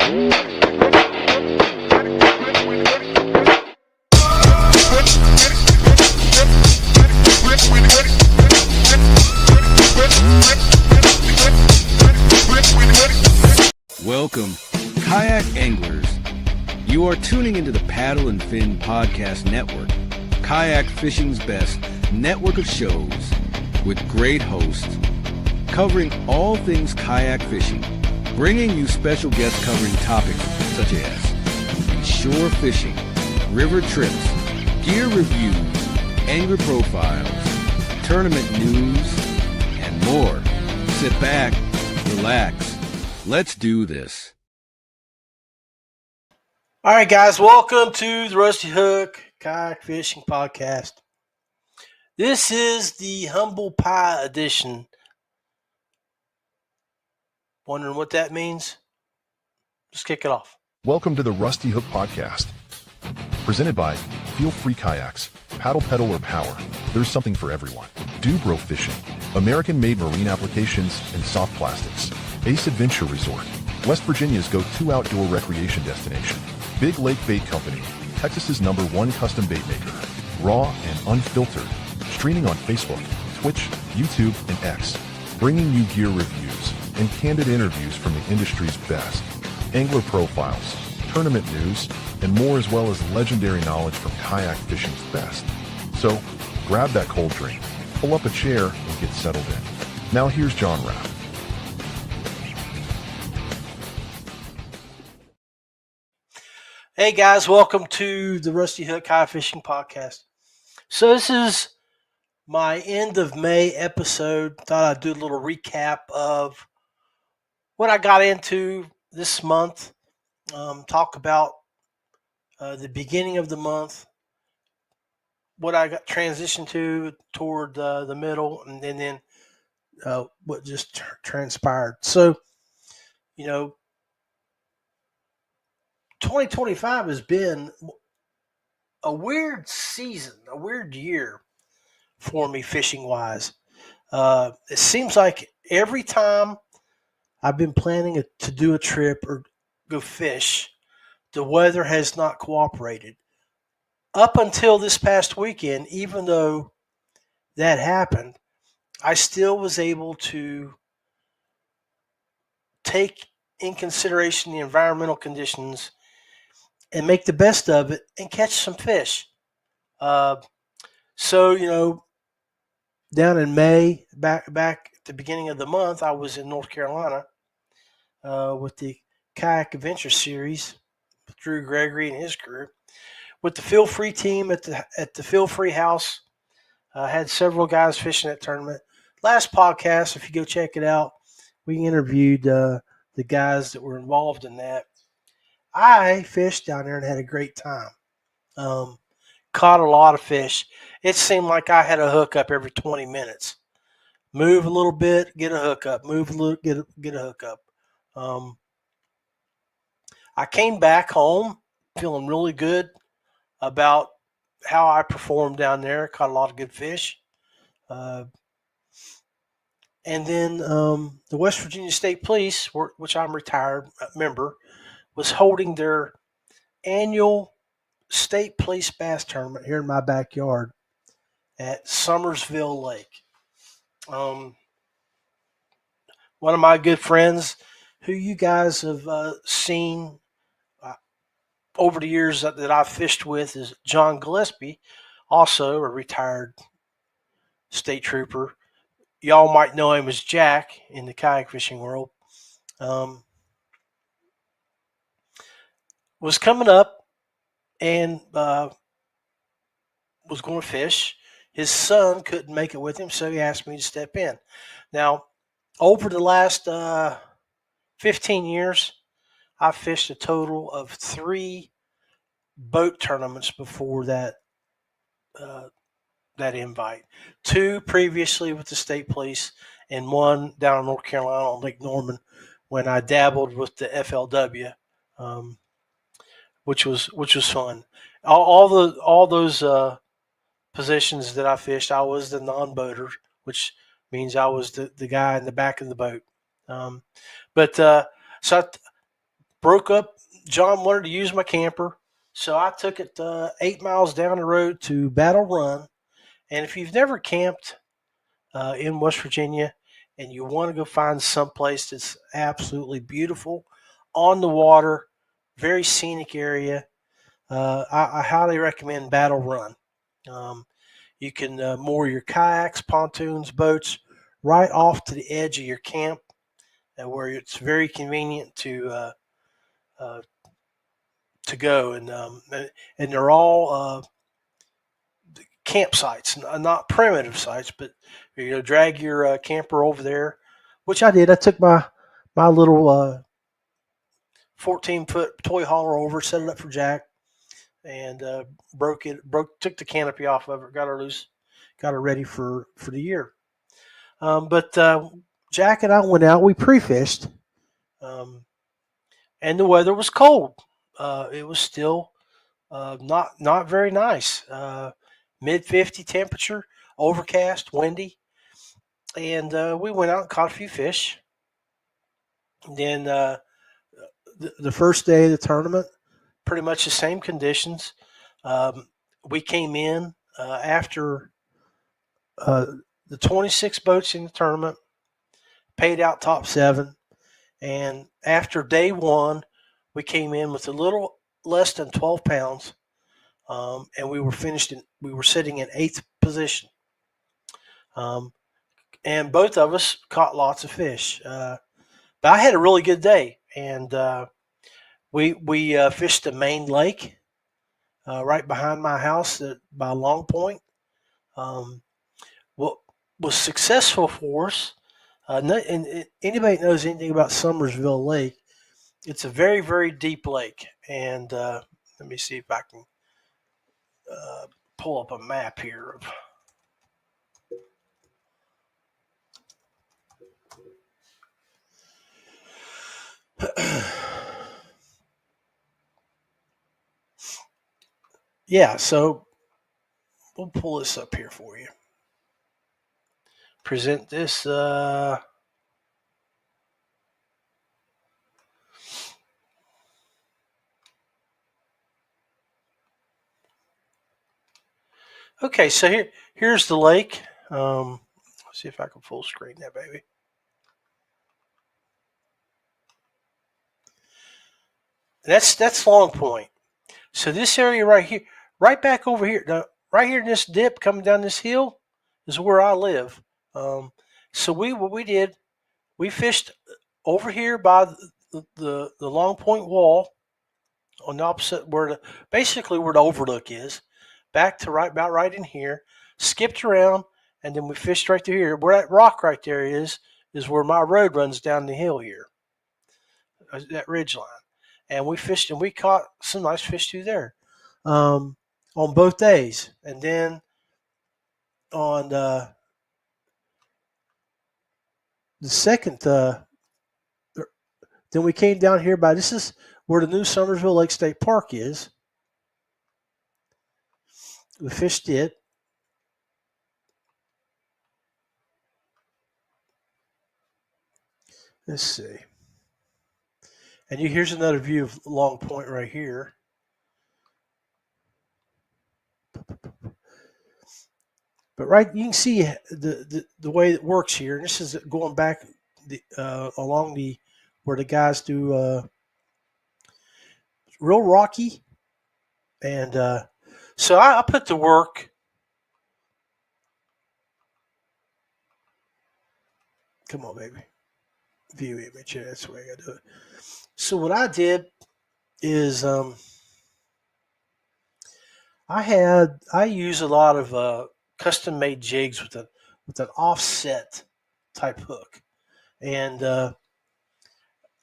Welcome, kayak anglers. You are tuning into the Paddle and Fin Podcast Network, kayak fishing's best network of shows with great hosts covering all things kayak fishing, bringing you special guests covering topics such as shore fishing, river trips, gear reviews, angler profiles, tournament news, and more. Sit back, relax. Let's do this. All right, guys, welcome to the Rusty Hook Kayak Fishing Podcast. This is the Humble Pie edition. Wondering what that means? Let's kick it off. Welcome to the Rusty Hook Podcast. Presented by Feelfree Kayaks. Paddle, pedal, or power. There's something for everyone. DuBro Fishing. American-made marine applications and soft plastics. Ace Adventure Resort. West Virginia's go-to outdoor recreation destination. Big Lake Bait Company. Texas's #1 custom bait maker. Raw and unfiltered. Streaming on Facebook, Twitch, YouTube, and X. Bringing you gear reviews and candid interviews from the industry's best. Angler profiles, tournament news, and more, as well as legendary knowledge from kayak fishing's best. So, grab that cold drink, pull up a chair, and get settled in. Now here's John Rapp. Hey, guys, welcome to the Rusty Hook Kayak Fishing Podcast. So this is my end of May episode. Thought I'd do a little recap of what I got into this month. Talk about the beginning of the month, what I got transitioned to toward the middle, and then what just transpired. So, 2025 has been a weird season, a weird year for me fishing-wise. It seems like every time I've been planning to do a trip or go fish, the weather has not cooperated. Up until this past weekend, even though that happened, I still was able to take in consideration the environmental conditions and make the best of it and catch some fish. So, down in May, back at the beginning of the month, I was in North Carolina with the Kayak Adventure Series with Drew Gregory and his crew. With the Feelfree team at the Feelfree house, had several guys fishing that tournament. Last podcast, if you go check it out, we interviewed the guys that were involved in that. I fished down there and had a great time. Caught a lot of fish. It seemed like I had a hookup every 20 minutes. Move a little bit, get a hookup. Move a little, get a hookup. I came back home feeling really good about how I performed down there. Caught a lot of good fish. And then the West Virginia State Police, which I'm a retired member, was holding their annual state police bass tournament here in my backyard at Summersville Lake. One of my good friends who you guys have seen over the years that I've fished with is John Gillespie, also a retired state trooper. Y'all might know him as Jack in the kayak fishing world. Was coming up and was going to fish. His son couldn't make it with him, so he asked me to step in. Now, over the last 15 years, I've fished a total of 3 boat tournaments before that invite. 2 previously with the state police, and 1 down in North Carolina on Lake Norman when I dabbled with the FLW. Which was fun. All those positions that I fished, I was the non-boater, which means I was the guy in the back of the boat. So I broke up. John wanted to use my camper, so I took it 8 miles down the road to Battle Run. And if you've never camped in West Virginia and you want to go find someplace that's absolutely beautiful on the water, very scenic area, I highly recommend Battle Run. You can moor your kayaks, pontoons, boats right off to the edge of your camp, where it's very convenient to go. And they're all campsites, not primitive sites, but drag your camper over there, which I did. I took my little 14-foot toy hauler over, set it up for Jack, and took the canopy off of it, got her loose, got her ready for the year. But Jack and I went out. We pre-fished, and the weather was cold. It was still not very nice. Mid-50 temperature, overcast, windy, and we went out and caught a few fish. Then the first day of the tournament, pretty much the same conditions. We came in after the 26 boats in the tournament, paid out top 7, and after day 1, we came in with a little less than 12 pounds, and we were sitting in 8th position. And both of us caught lots of fish. But I had a really good day, and we fished the main lake right behind my house by Long Point. What was successful for us, and anybody knows anything about Summersville Lake, it's a very, very deep lake. And let me see if I can pull up a map here. Yeah, so we'll pull this up here for you. Present this. Okay, so here's the lake. Let's see if I can full screen that baby. That's Long Point. So this area right here, right back over here, right here in this dip coming down this hill is where I live. So what we did, we fished over here by the Long Point wall on the opposite basically where the overlook is, back to about right in here, skipped around, and then we fished right through here. Where that rock right there is where my road runs down the hill here, that ridge line. And we fished and we caught some nice fish through there on both days. And then on the second, then we came down here this is where the new Summersville Lake State Park is. We fished it. Let's see. And here's another view of Long Point right here. But you can see the way it works here. And this is going back along where the guys do real rocky. And so I put to work. Come on, baby. View image. That's the way I got to do it. So what I did is I use a lot of custom made jigs with an offset type hook, and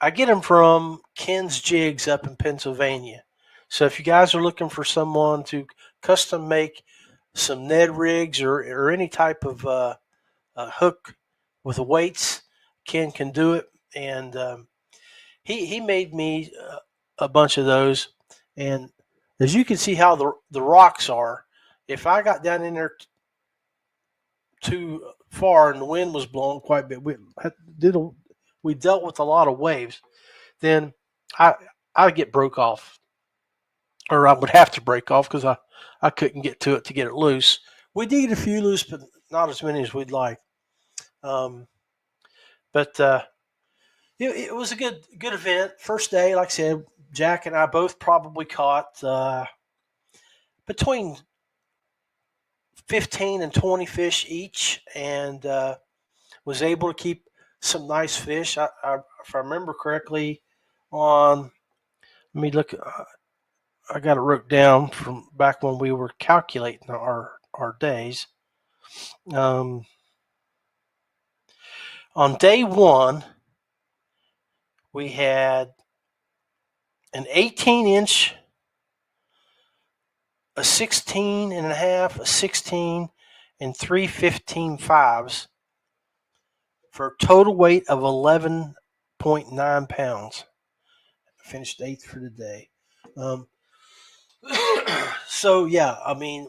I get them from Ken's Jigs up in Pennsylvania. So if you guys are looking for someone to custom make some Ned rigs or any type of hook with weights, Ken can do it. And he made me a bunch of those. And as you can see how the rocks are, if I got down in there too far and the wind was blowing quite a bit, we dealt with a lot of waves, then I'd get broke off, or I would have to break off because I couldn't get to get it loose. We did get a few loose, but not as many as we'd like. But it was a good event. First day, like I said, Jack and I both probably caught between 15 and 20 fish each, and was able to keep some nice fish. If I remember correctly, let me look. I got it wrote down from back when we were calculating our days. On day one, we had an 18-inch, a 16 and a half, a 16, and 3 15.5s for a total weight of 11.9 pounds. Finished 8th for the day. So, yeah, I mean,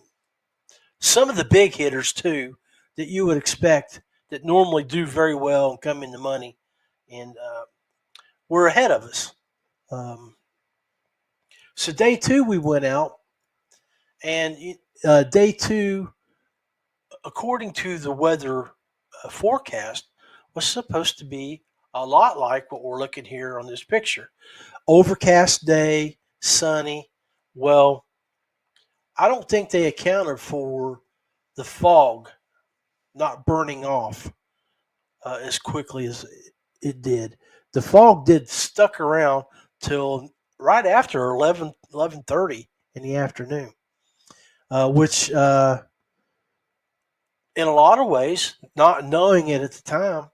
some of the big hitters, too, that you would expect that normally do very well and come into money, and were ahead of us. So day two, we went out, and day two, according to the weather forecast, was supposed to be a lot like what we're looking here on this picture. Overcast day, sunny. Well, I don't think they accounted for the fog not burning off as quickly as it did. The fog did stuck around till right after 11:30 in the afternoon, which in a lot of ways, not knowing it at the time,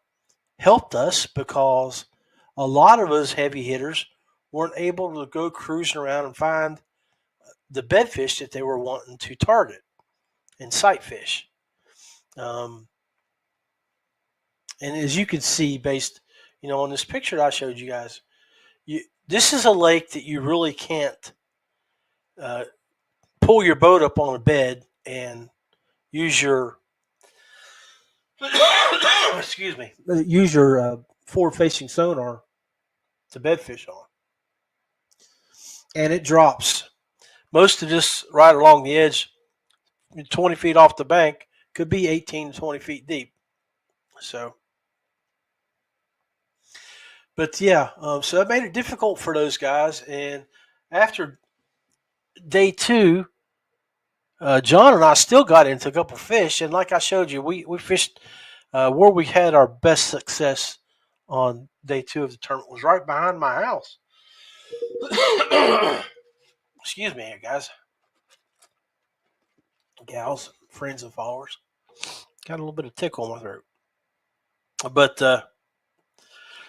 helped us because a lot of us heavy hitters weren't able to go cruising around and find the bedfish that they were wanting to target and sight fish. And as you can see, based on this picture that I showed you guys, this is a lake that you really can't pull your boat up on a bed and use your use your forward-facing sonar to bedfish on, and it drops. Most of this right along the edge, 20 feet off the bank, could be 18 to 20 feet deep. So, but yeah, so that made it difficult for those guys. And after day two, John and I still got into a couple fish, and like I showed you, we fished where we had our best success on day two of the tournament was right behind my house. Excuse me, guys, gals, friends, and followers. Got a little bit of tickle in my throat, but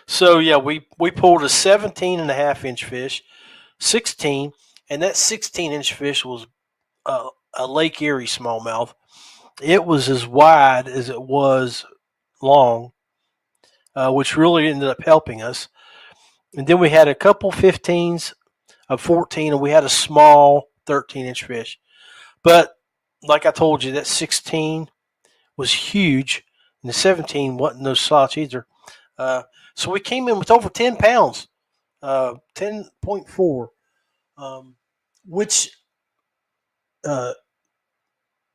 so yeah, we pulled a 17 and a half inch fish, 16, and that 16-inch fish was a Lake Erie smallmouth. It was as wide as it was long, which really ended up helping us. And then we had a couple 15s of 14, and we had a small 13-inch fish. But like I told you, that 16 was huge, and the 17 wasn't no slouch either. So we came in with over 10 pounds, 10.4, which a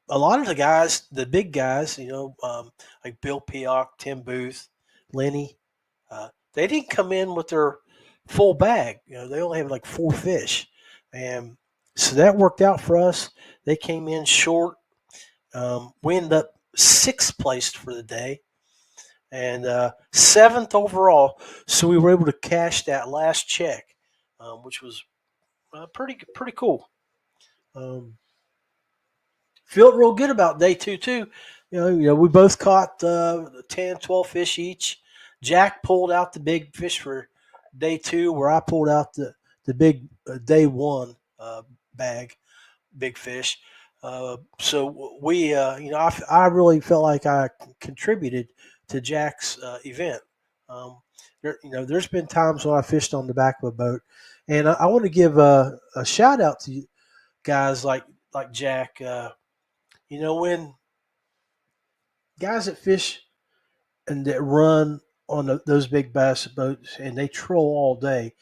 lot of the guys, the big guys, like Bill Peock, Tim Booth, Lenny, they didn't come in with their full bag. They only have like 4 fish. And so that worked out for us. They came in short. We ended up 6th placed for the day and 7th overall. So we were able to cash that last check, which was pretty cool. Felt real good about day two too. We both caught 10, 12 fish each. Jack pulled out the big fish for day two, where I pulled out the big day one bag, big fish. So we, I really felt like I contributed to Jack's event. There's been times when I fished on the back of a boat, and I want to give a shout out to guys like Jack. When guys that fish and that run on those big bass boats and they troll all day,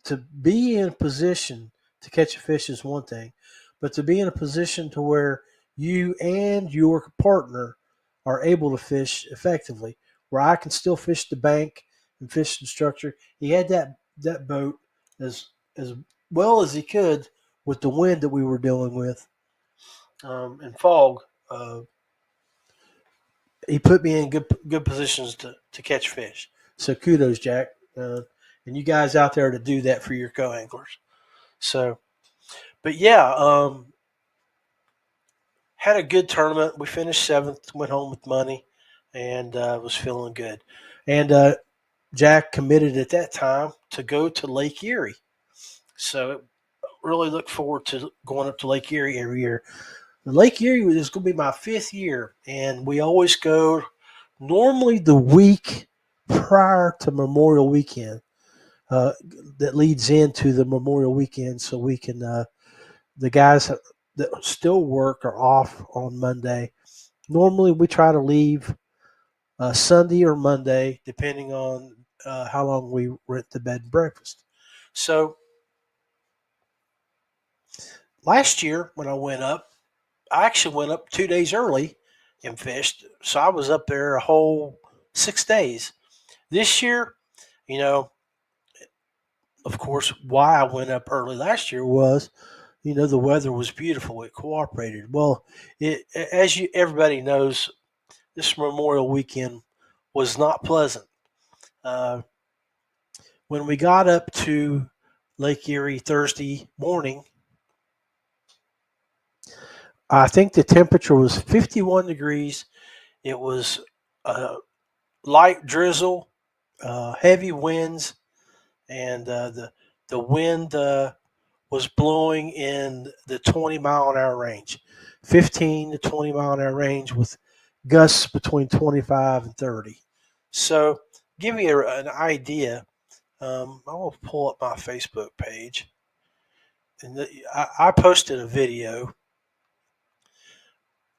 to be in a position to catch a fish is one thing, but to be in a position to where you and your partner are able to fish effectively, where I can still fish the bank and fish the structure. He had that boat as well as he could with the wind that we were dealing with and fog. He put me in good positions to catch fish. So kudos, Jack, and you guys out there to do that for your co-anglers. So, but yeah, had a good tournament. We finished 7th, went home with money, and was feeling good. And Jack committed at that time to go to Lake Erie. So really look forward to going up to Lake Erie every year. Lake Erie is going to be my 5th year, and we always go normally the week prior to Memorial Weekend. That leads into the Memorial Weekend, so we can the guys that still work are off on Monday. Normally, we try to leave Sunday or Monday, depending on how long we rent the bed and breakfast. So last year when I went up, I actually went up 2 days early and fished. So I was up there a whole 6 days. This year, you know, of course, why I went up early last year was, the weather was beautiful. It cooperated. Well, as everybody knows, this Memorial Weekend was not pleasant. When we got up to Lake Erie Thursday morning, I think the temperature was 51 degrees. It was light drizzle, heavy winds, and the wind was blowing in the 20-mile-an-hour range, 15 to 20-mile-an-hour range with gusts between 25 and 30. So give you an idea. I will pull up my Facebook page. And I posted a video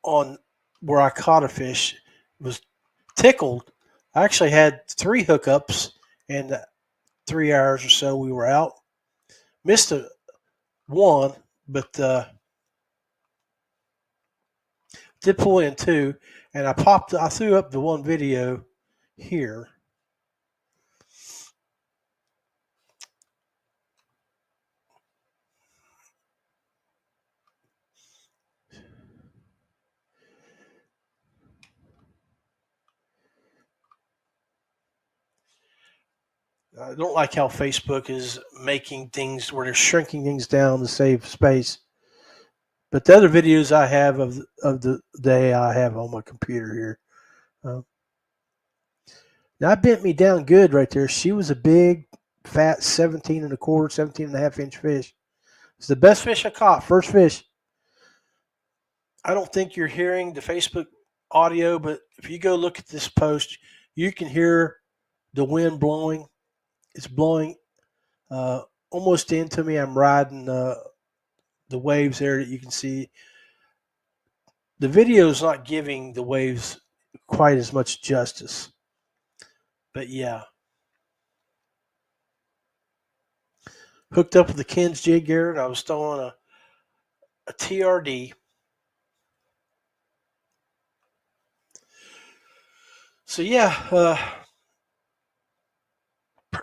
on where I caught a fish. It was tickled. I actually had 3 hookups in 3 hours or so we were out. Missed one, but did pull in 2. And I threw up the one video here. I don't like how Facebook is making things where they're shrinking things down to save space. But the other videos I have of the day I have on my computer here. Now, that bent me down good right there. She was a big, fat 17 and a quarter, 17 and a half inch fish. It's the best fish I caught, first fish. I don't think you're hearing the Facebook audio, but if you go look at this post, you can hear the wind blowing. It's blowing almost into me. I'm riding the waves there that you can see. The video is not giving the waves quite as much justice. But yeah. Hooked up with the Ken's jig gear, and I was throwing a TRD. So yeah,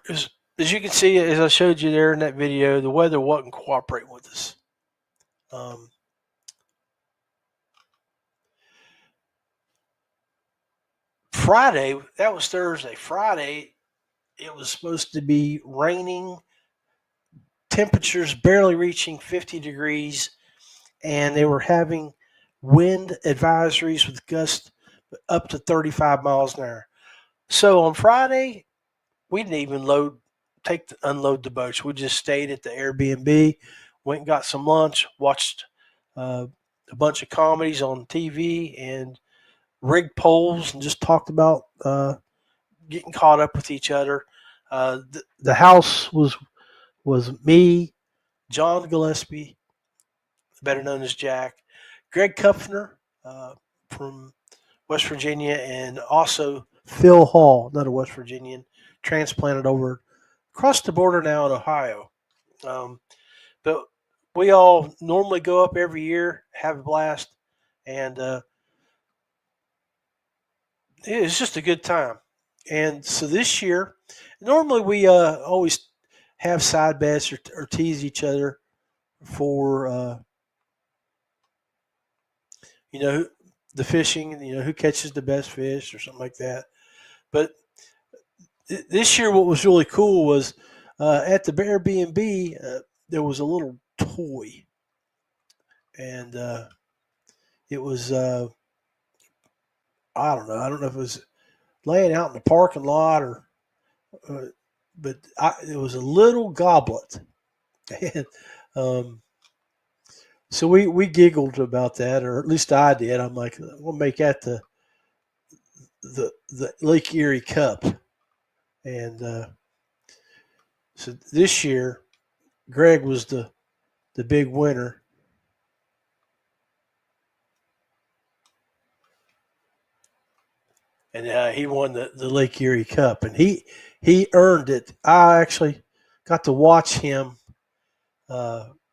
as you can see, as I showed you there in that video, the weather wasn't cooperating with us. Friday, that was Thursday. Friday, it was supposed to be raining, temperatures barely reaching 50 degrees, and they were having wind advisories with gusts up to 35 miles an hour. So on Friday, we didn't even unload the boats. We just stayed at the Airbnb, went and got some lunch, watched a bunch of comedies on TV, and rigged poles, and just talked about getting caught up with each other. The house was me, John Gillespie, better known as Jack, Greg Kupfner from West Virginia, and also Phil Hall, another West Virginian, transplanted over across the border now in Ohio. But we all normally go up every year, have a blast, and it's just a good time. And so this year, normally we always have side bets or tease each other for the fishing, who catches the best fish or something like that. But this year, what was really cool was at the Airbnb, there was a little toy, and it was I don't know. I don't know if it was laying out in the parking lot but it was a little goblet, and so we giggled about that, or at least I did. I'm like, we'll make that the Lake Erie Cup, and so this year, Greg was the big winner. And he won the Lake Erie Cup, and he earned it. I actually got to watch him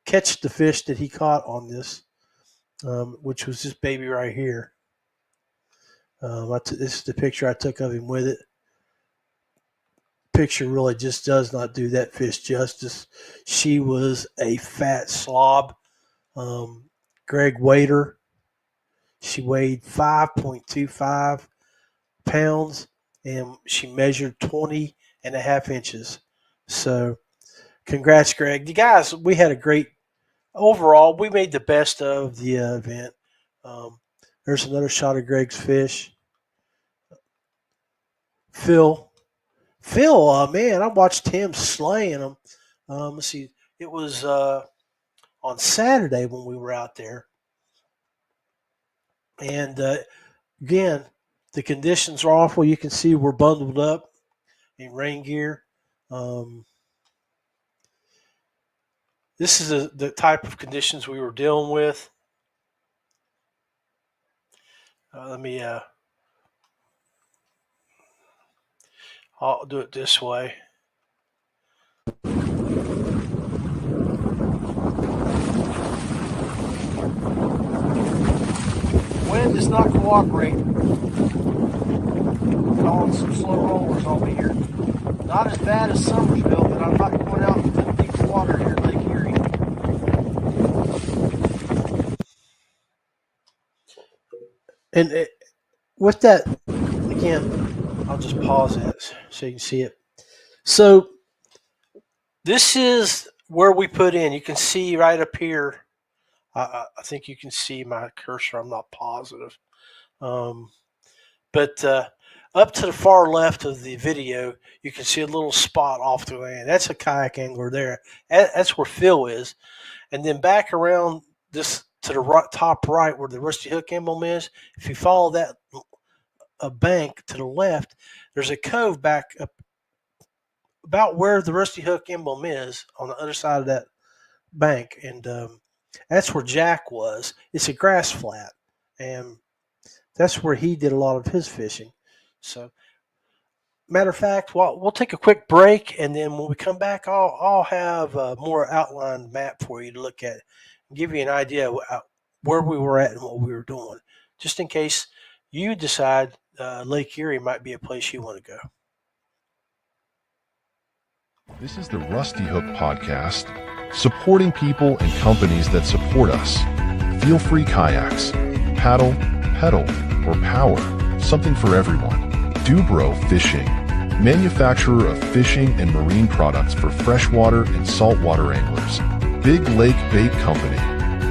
catch the fish that he caught on this, which was this baby right here. This is the picture I took of him with it. Picture really just does not do that fish justice. She was a fat slob. Greg weighed her. She weighed 5.25 pounds, and she measured 20 and a half inches. So congrats, Greg. You guys, we had a great overall. We made the best of the event. There's another shot of Greg's fish. Phil, man, I watched him slaying them. Let's see, it was on Saturday when we were out there, and again, the conditions are awful. You can see we're bundled up in rain gear. This is the type of conditions we were dealing with. Let me. I'll do it this way. Wind does not cooperate. Calling some slow rollers on me here. Not as bad as Summersville, but I'm not going out into the deep water here at Lake Erie. And with that, again, I'll just pause that so you can see it. So this is where we put in. You can see right up here. I think you can see my cursor. I'm not positive. But up to the far left of the video, you can see a little spot off the land. That's a kayak angler there. That's where Phil is. And then back around this to the top right where the Rusty Hook emblem is, if you follow that bank to the left, there's a cove back up about where the Rusty Hook emblem is on the other side of that bank. And that's where Jack was. It's a grass flat. And that's where he did a lot of his fishing. So, matter of fact, we'll take a quick break, and then when we come back, I'll have a more outlined map for you to look at and give you an idea where we were at and what we were doing, just in case you decide Lake Erie might be a place you want to go. This is the Rusty Hook Podcast, supporting people and companies that support us. Feelfree Kayaks. Paddle, pedal, or power. Something for everyone. DuBro Fishing. Manufacturer of fishing and marine products for freshwater and saltwater anglers. Big Lake Bait Company.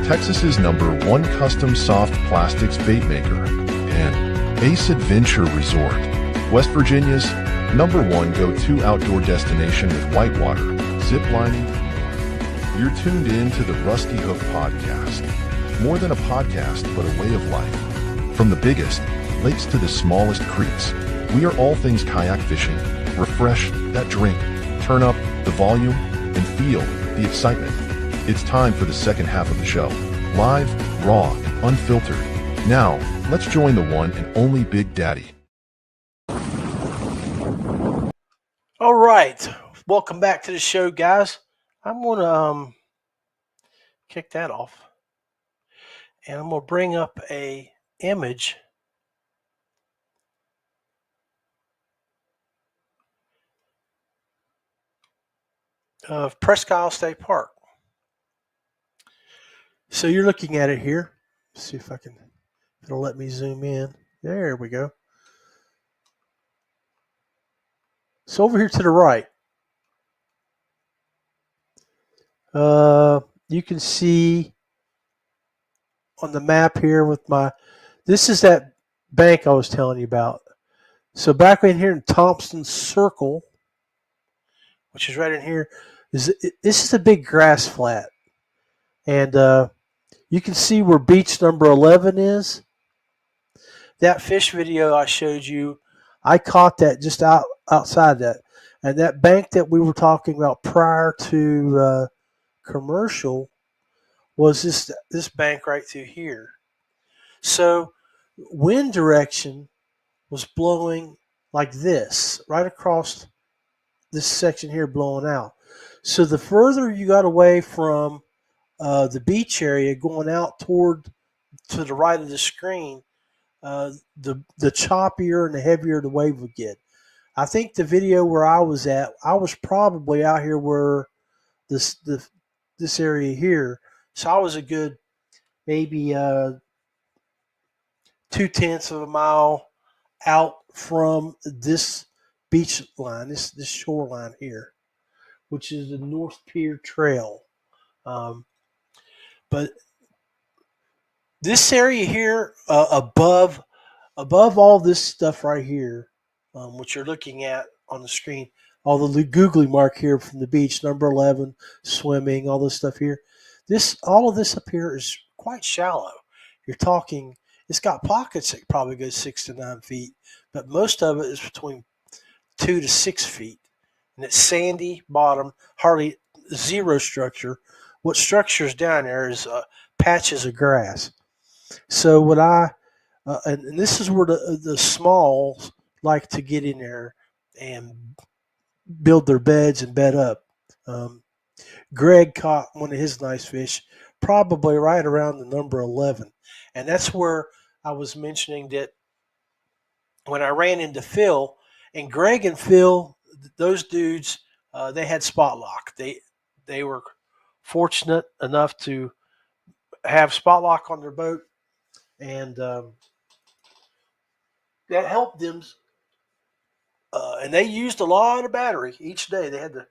Texas's #1 custom soft plastics bait maker. And Ace Adventure Resort. West Virginia's #1 go-to outdoor destination with whitewater, zip lining. You're tuned in to the Rusty Hook Podcast. More than a podcast, but a way of life. From the biggest lakes to the smallest creeks, we are all things kayak fishing. Refresh that drink, turn up the volume, and feel the excitement. It's time for the second half of the show. Live, raw, and unfiltered. Now, let's join the one and only Big Daddy. All right. Welcome back to the show, guys. I'm going to kick that off, and I'm going to bring up a image of Presque Isle State Park. So you're looking at it here. Let's see if it'll let me zoom in. There we go. So over here to the right, you can see on the map here this is that bank I was telling you about. So back in here in Thompson Circle, which is right in here, this is a big grass flat. And you can see where beach number 11 is. That fish video I showed you, I caught that just outside that. And that bank that we were talking about prior to commercial was this bank right through here. So wind direction was blowing like this, right across this section here, blowing out. So the further you got away from the beach area, going out to the right of the screen, the choppier and the heavier the wave would get. I think the video where I was at, I was probably out here where this area here. So I was a good maybe 0.2 of a mile out from this beach line, this shoreline here, which is the North Pier Trail. But this area here, above all this stuff right here, which you're looking at on the screen, all the googly mark here from the beach, number 11, swimming, all this stuff here. All of this up here is quite shallow. You're talking, it's got pockets that probably go 6 to 9 feet, but most of it is between 2 to 6 feet. And it's sandy bottom, hardly zero structure. What structure's down there is patches of grass. So what and this is where the smalls like to get in there and build their beds and bed up. Greg caught one of his nice fish, probably right around the number 11. And that's where I was mentioning that when I ran into Phil, and Greg and Phil, those dudes, they had spot lock. They were fortunate enough to have spot lock on their boat, and that helped them. And they used a lot of battery each day. They had to,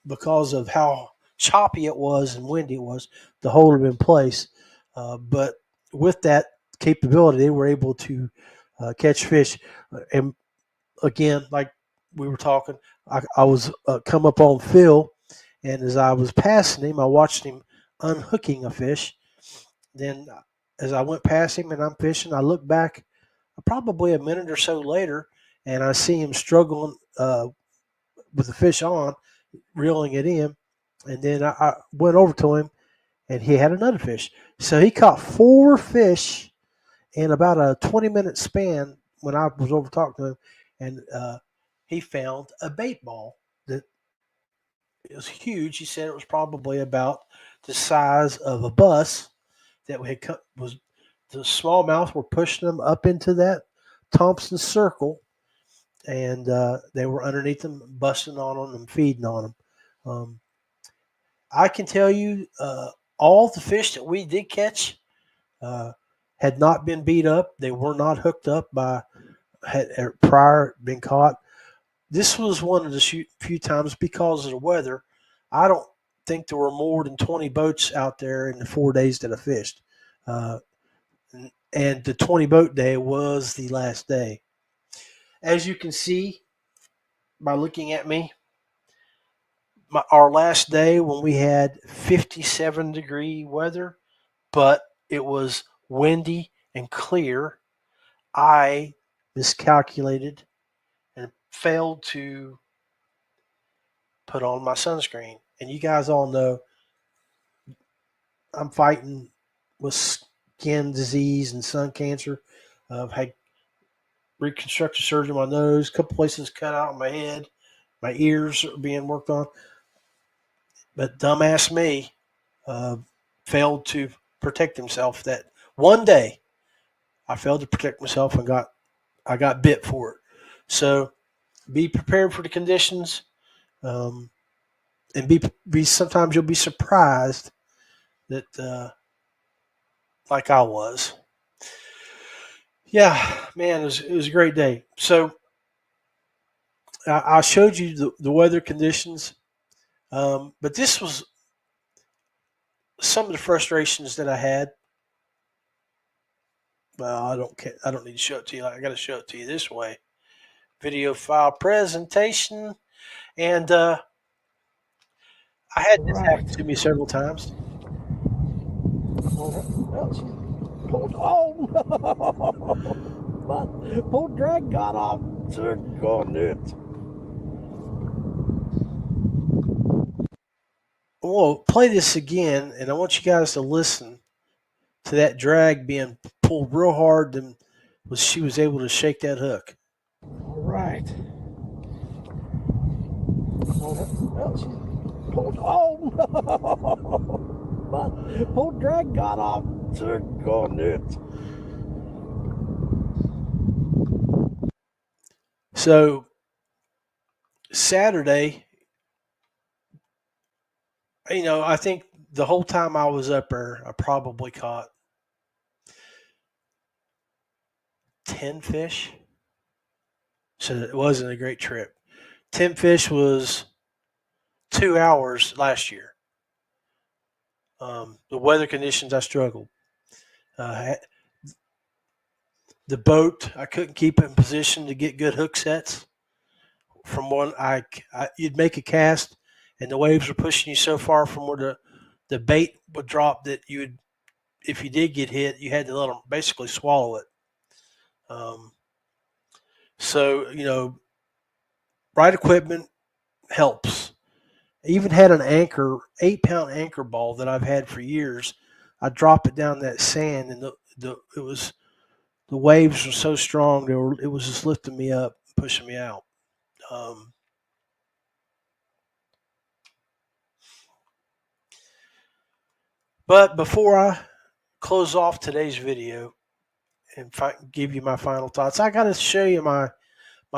because of how choppy it was and windy it was, to hold them in place. But with that capability, they were able to catch fish. And again, like we were talking, I was come up on Phil, and as I was passing him, I watched him unhooking a fish. Then as I went past him and I'm fishing, I look back probably a minute or so later, and I see him struggling with the fish on, reeling it in. And then I went over to him, and he had another fish. So he caught 4 fish in about a 20-minute span when I was over talking to him. And he found a bait ball that it was huge. He said it was probably about the size of a bus that was the smallmouth were pushing them up into that Thompson Circle, and they were underneath them, busting on them and feeding on them. I can tell you, all the fish that we did catch had not been beat up. They were not hooked up had prior been caught. This was one of the few times, because of the weather, I don't think there were more than 20 boats out there in the 4 days that I fished. And the 20 boat day was the last day. As you can see by looking at me, our last day when we had 57-degree weather, but it was windy and clear, I miscalculated and failed to put on my sunscreen. And you guys all know I'm fighting with skin disease and sun cancer. I've had reconstructive surgery on my nose, a couple places cut out on my head, my ears are being worked on. But dumbass me failed to protect himself. That one day, I failed to protect myself and I got bit for it. So be prepared for the conditions, um, and be. Sometimes you'll be surprised that, like I was. Yeah, man, it was a great day. So I showed you the weather conditions, but this was some of the frustrations that I had. Well, I don't need to show it to you. I got to show it to you this way. Video file presentation, and I had this happen to me several times. Well, she pulled on. But pulled drag got off. On it. We'll play this again, and I want you guys to listen to that drag being pulled real hard, and she was able to shake that hook. All right. Well, she pulled on. But pulled drag got off. On it. So Saturday, I think the whole time I was up there, I probably caught 10 fish. So it wasn't a great trip. 10 fish was 2 hours last year. The weather conditions, I struggled. The boat, I couldn't keep it in position to get good hook sets. From one, you'd make a cast, and the waves were pushing you so far from where the bait would drop that if you did get hit, you had to let them basically swallow it. So right equipment helps. I even had an anchor, 8-pound anchor ball that I've had for years. I drop it down that sand, and the waves were so strong it was just lifting me up, pushing me out. But before I close off today's video and give you my final thoughts, I got to show you my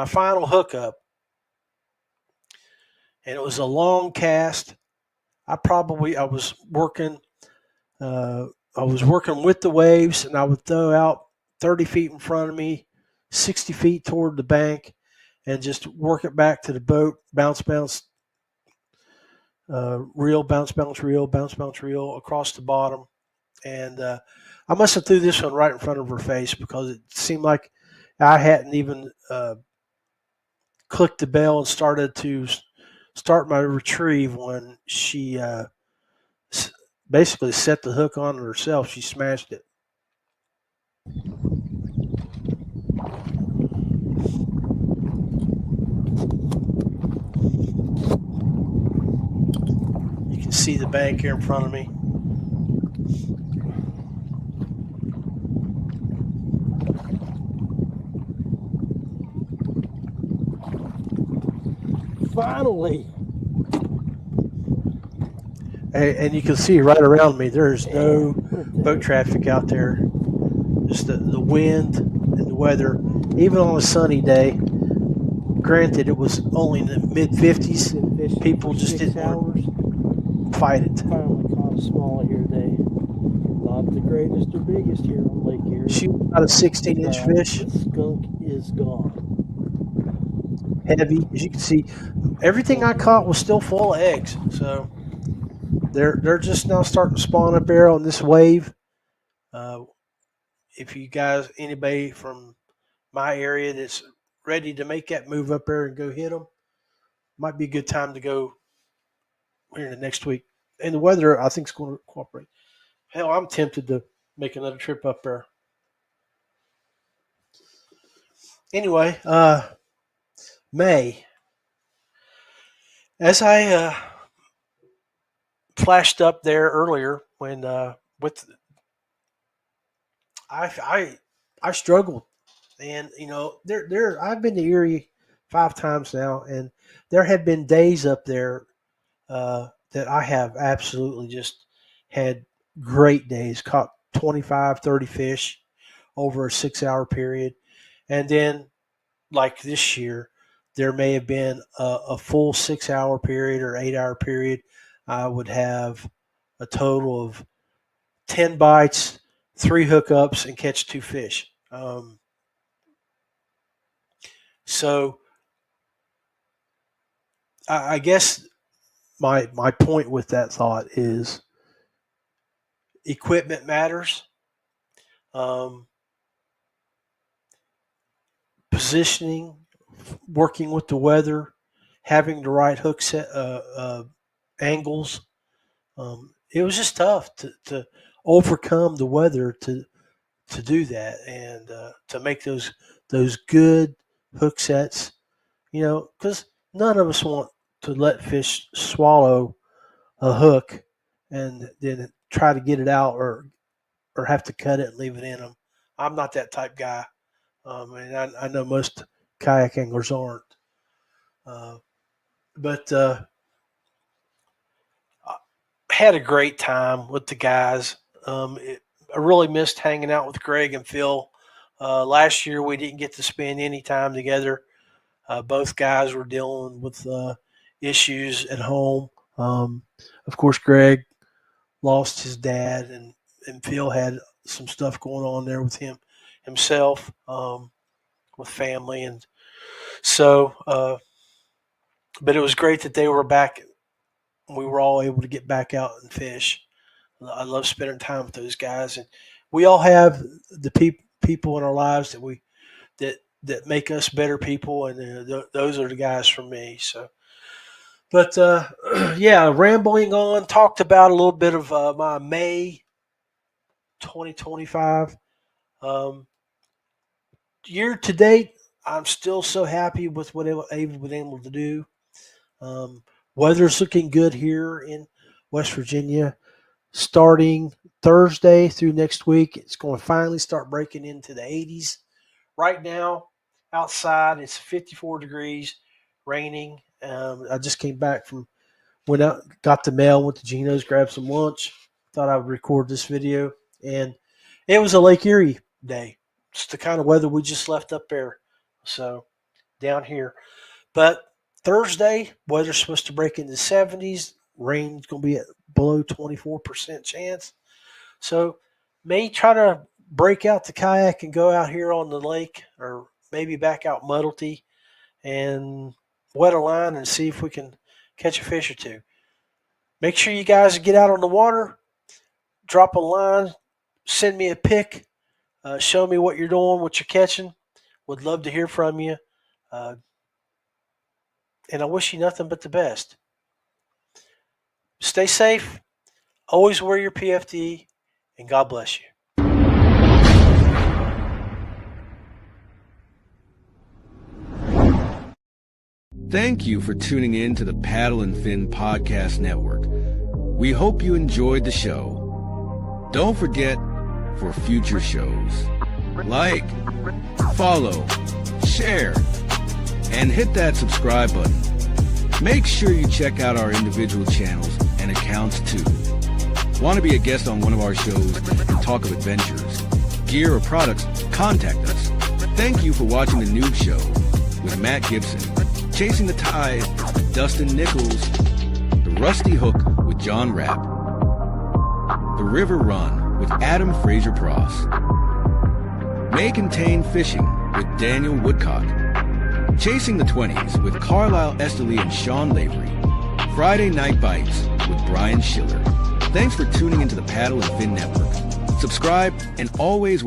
final hookup. And it was a long cast. I was working. I was working with the waves, and I would throw out 30 feet in front of me, 60 feet toward the bank, and just work it back to the boat. Bounce, reel, bounce, reel across the bottom. And I must have threw this one right in front of her face because it seemed like I hadn't even clicked the bell and started to start my retrieve when she basically set the hook on herself. She smashed it. You can see the bank here in front of me. Finally. And you can see right around me, there's no boat traffic out there. Just the wind and the weather. Even on a sunny day, granted it was only in the mid-50s, people just didn't want to fight it. Finally caught a small here today. Not the greatest or biggest here on Lake Erie. She was about a 16-inch fish. The skunk is gone. Heavy, as you can see. Everything I caught was still full of eggs. So they're just now starting to spawn up there on this wave. If you guys, anybody from my area that's ready to make that move up there and go hit them, might be a good time to go here in the next week. And the weather, I think, is going to cooperate. Hell, I'm tempted to make another trip up there. Anyway, May. As I flashed up there earlier when I struggled, and there I've been to Erie 5 times now, and there have been days up there that that I have absolutely just had great days, caught 25, 30 fish over a 6-hour period. And then, like this year, there may have been a full 6-hour period or 8-hour period. I would have a total of 10 bites, 3 hookups, and catch 2 fish. So I guess my point with that thought is equipment matters. Positioning, working with the weather, having the right hook set angles. It was just tough to overcome the weather to do that and to make those good hook sets. Because none of us want to let fish swallow a hook and then try to get it out or have to cut it and leave it in them. I'm not that type guy. And I know most kayak anglers aren't. But I had a great time with the guys. I really missed hanging out with Greg and Phil. Last year, we didn't get to spend any time together. Both guys were dealing with issues at home. Of course, Greg lost his dad, and Phil had some stuff going on there with himself, with family. And so, but it was great that they were back. We were all able to get back out and fish. I love spending time with those guys. And we all have the people in our lives that make us better people, and those are the guys for me. So, but yeah, rambling on, talked about a little bit of my May 2025 year to date. I'm still so happy with what I've been able to do. Weather's looking good here in West Virginia. Starting Thursday through next week, it's going to finally start breaking into the 80s. Right now, outside, it's 54 degrees, raining. I just came back went out, got the mail, went to Gino's, grabbed some lunch. Thought I would record this video. And it was a Lake Erie day. It's the kind of weather we just left up there. So, down here. But Thursday, weather's supposed to break into the 70s. Rain's going to be at below 24% chance. So, may try to break out the kayak and go out here on the lake, or maybe back out Muddlety and wet a line and see if we can catch a fish or two. Make sure you guys get out on the water, drop a line, send me a pic, show me what you're doing, what you're catching. Would love to hear from you. And I wish you nothing but the best. Stay safe. Always wear your PFD, and God bless you. Thank you for tuning in to the Paddle and Fin Podcast Network. We hope you enjoyed the show. Don't forget, for future shows, like, follow, share, and hit that subscribe button. Make sure you check out our individual channels and accounts too. Want to be a guest on one of our shows and talk of adventures, gear, or products? Contact us. Thank you for watching The Noob Show with Matt Gibson, Chasing the Tide with Dustin Nichols, The Rusty Hook with John Rapp, The River Run with Adam Fraser Pross, May Contain Fishing with Daniel Woodcock, Chasing the 20s with Carlisle Esterly and Sean Lavery, Friday Night Bites with Brian Schiller. Thanks for tuning into the Paddle and Fin Network. Subscribe and always